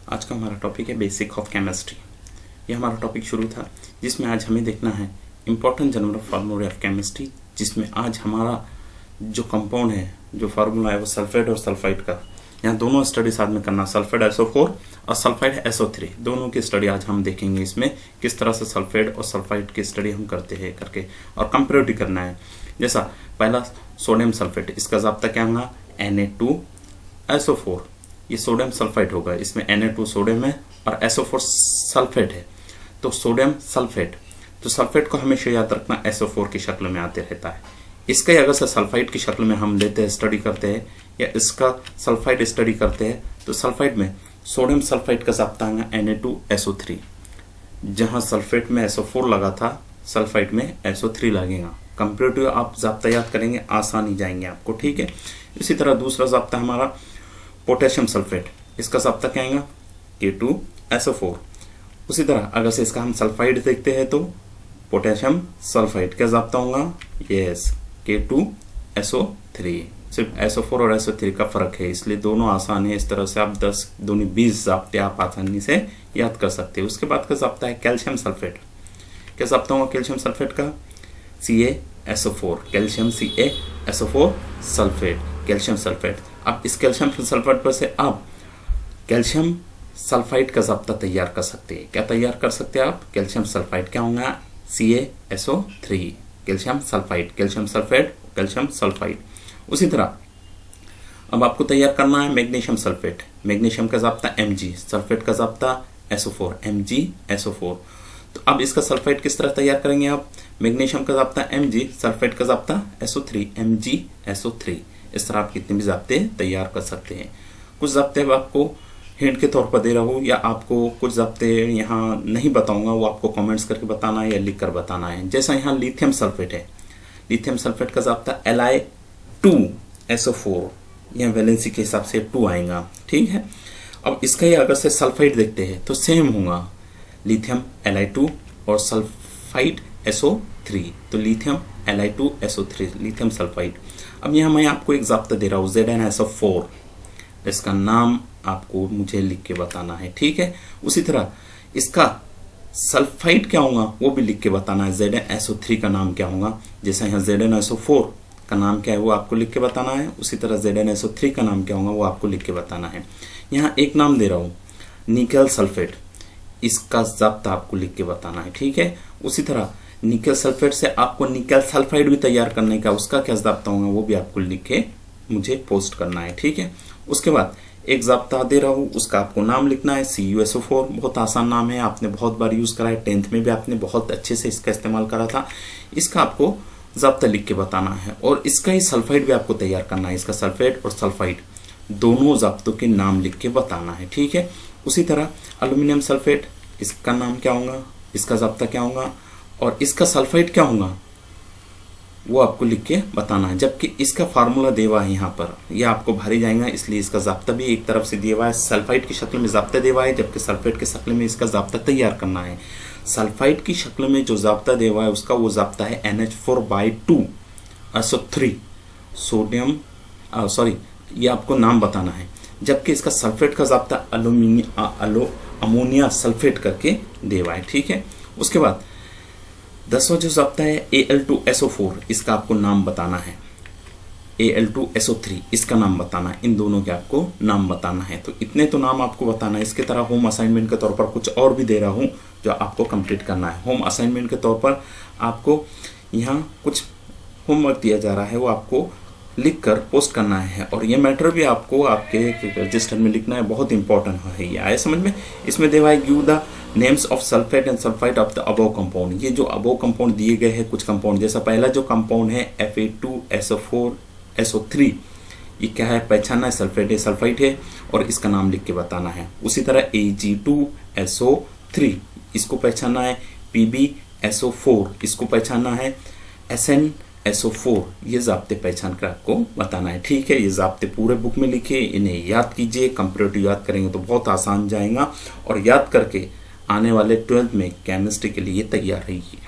आज का हमारा टॉपिक है बेसिक ऑफ केमिस्ट्री। ये हमारा टॉपिक शुरू था जिसमें आज हमें देखना है important general formula of chemistry, जिसमें आज हमारा जो कंपाउंड है, जो फार्मूला है वो सल्फेट और सल्फाइड का, यहाँ दोनों स्टडी साथ में करना, सल्फेट SO4 और सल्फाइड SO3 दोनों की स्टडी आज हम देखेंगे। इसमें किस तरह से सल्फेट और सल्फाइड की स्टडी हम करते हैं करके और कंपेरेटिव करना है। जैसा पहला सोडियम सल्फेट, इसका ज़ाब्ता क्या होगा Na2SO4, ये सोडियम सल्फाइड होगा, इसमें Na2 सोडियम है और SO4 सल्फेट है, तो सोडियम सल्फेट। तो सल्फेट को हमेशा याद रखना SO4 की शक्ल में आते रहता है। इसका अगर से सल्फाइड की शक्ल में हम लेते हैं, स्टडी करते हैं, या इसका सल्फाइड स्टडी करते हैं, तो सल्फाइड में सोडियम सल्फाइड का ज़ाब्ता है Na2SO3। जहाँ सल्फेट में SO4 लगा था, सल्फाइड में SO3 लगेगा। कंपेरेटिव आप ज़ाब्ता याद करेंगे, आसानी जाएंगे आपको, ठीक है। इसी तरह दूसरा ज़ाब्ता हमारा पोटेशियम सल्फेट, इसका ज़ाब्ता क्या आएगा K2SO4। उसी तरह अगर से इसका हम सल्फाइड देखते हैं तो पोटेशियम सल्फाइड क्या ज़ाब्ता होगा, यस K2SO3। सिर्फ SO4 और SO3 का फर्क है, इसलिए दोनों आसान है। इस तरह से आप 10 दूनी 20 ज़ाब्ते आप आसानी से याद कर सकते हैं। उसके बाद का ज़ाब्ता है कैल्शियम सल्फेट, क्या ज़ाब्ता होगा कैल्शियम सल्फेट का CaSO4, calcium CaSO4 sulphate, calcium sulphate. अब इस कैल्शियम सल्फेट पर से आप कैल्शियम सल्फाइड का ज़ाब्ता तैयार कर सकते हैं। क्या तैयार कर सकते हैं आप, कैल्शियम सल्फाइड क्या होगा CaSO3, calcium sulphide, calcium sulphate, calcium sulphide. उसी तरह अब आपको तैयार करना है मैग्नीशियम सल्फेट, मैग्नीशियम का ज़ाब्ता Mg, सल्फेट का ज़ाब्ता SO4, MgSO4। तो अब इसका सल्फाइड किस तरह तैयार करेंगे आप, मैग्नीशियम का ज़ाब्ता Mg, सल्फेट का ज़ाब्ता SO3, MgSO3। इस तरह आप कितने भी ज़ाब्ते तैयार कर सकते हैं। कुछ ज़ाब्ते आपको हिंट के तौर पर दे रहा हूँ, या आपको कुछ ज़ाब्ते यहाँ नहीं बताऊंगा, वो आपको कमेंट्स करके बताना है या लिख कर बताना है। जैसा यहाँ लिथियम सल्फेट है, लिथियम सल्फेट का ज़ाब्ता Li2SO4, यह वैलेंसी के हिसाब से 2 आएगा, ठीक है। अब इसका ही अगर से सल्फाइड देखते हैं तो सेम होगा, लिथियम Li2 और सल्फाइड SO3, तो लिथियम Li2SO3 लिथियम सल्फाइड। अब यहाँ मैं आपको एक ज़ाब्ता दे रहा हूँ ZnSO4, इसका नाम आपको मुझे लिख के बताना है, ठीक है। उसी तरह इसका सल्फाइड क्या होगा वो भी लिख के बताना है, ZnSO3 का नाम क्या होगा। जैसा यहाँ ZnSO4 का नाम क्या है वो आपको लिख के बताना है, उसी तरह ZnSO3 का नाम क्या होगा वो आपको लिख के बताना है। यहाँ एक नाम दे रहा हूँ निकल सल्फेट, इसका ज़ाब्ता आपको लिख के बताना है, ठीक है। उसी तरह निकल सल्फेट से आपको निकल सल्फाइड भी तैयार करने का, उसका क्या ज़ाब्ता होगा वो भी आपको लिख के मुझे पोस्ट करना है, ठीक है। उसके बाद एक ज़ाब्ता दे रहा हूँ, उसका आपको नाम लिखना है CuSO4, बहुत आसान नाम है, आपने बहुत बार यूज़ करा है, 10th में भी आपने बहुत अच्छे से इसका इस्तेमाल करा था। इसका आपको ज़ाब्ता लिख के बताना है, और इसका ही सल्फाइड भी आपको तैयार करना है, इसका सल्फेट और सल्फाइड दोनों ज़ाब्तों के नाम लिख के बताना है, ठीक है। उसी तरह एल्यूमिनियम सल्फेट, इसका नाम क्या होगा, इसका ज़ाब्ता क्या होगा, और इसका सल्फाइड क्या होगा वो आपको लिख के बताना है। जबकि इसका फार्मूला दिया हुआ है यहाँ पर, यह आपको भारी जाएगा, इसलिए इसका ज़ाब्ता भी एक तरफ से दिया हुआ है, सल्फाइड की शक्ल में ज़ाब्ता दिया हुआ है, जबकि सल्फेट की शक्ल में इसका ज़ाब्ता तैयार करना है। सल्फाइड की शक्ल में जो ज़ाब्ता दिया हुआ है उसका वो ज़ाब्ता है NH4/2SO3 सोडियम, ये आपको नाम बताना है। जबकि इसका सल्फेट का ज़ाब्ता अमोनिया सल्फेट करके दिया हुआ है, ठीक है। उसके बाद 10वां जो ज़ाब्ता है Al2SO4, इसका आपको नाम बताना है, Al2SO3 इसका नाम बताना है, इन दोनों के आपको नाम बताना है। तो इतने तो नाम आपको बताना है। इसके तरह होम असाइनमेंट के तौर पर कुछ और भी दे रहा हूँ जो आपको कंप्लीट करना है। होम असाइनमेंट के तौर पर आपको यहाँ कुछ होमवर्क दिया जा रहा है, वो आपको लिख कर पोस्ट करना है, और ये मैटर भी आपको आपके रजिस्टर में लिखना है, बहुत इंपॉर्टेंट है। ये आया समझ में। इसमें देवा है give the names of sulphate and sulphide of the above compound. ये जो अबव कंपाउंड दिए गए हैं कुछ कंपाउंड, जैसा पहला जो कंपाउंड है Fa2SO4SO3, ये क्या है, पहचानना है, सल्फेट है, सल्फाइड है, और इसका नाम लिख के बताना है। उसी तरह Ag2SO3 इसको पहचानना है, PbSO4 इसको पहचानना है, SnSO4 ये ज़ाब्ते पहचान कर आपको बताना है, ठीक है। ये ज़ाब्ते पूरे बुक में लिखे, इन्हें याद कीजिए, कंपेरेटिव याद करेंगे तो बहुत आसान जाएगा, और याद करके आने वाले 12th में केमिस्ट्री के लिए तैयार रहिए।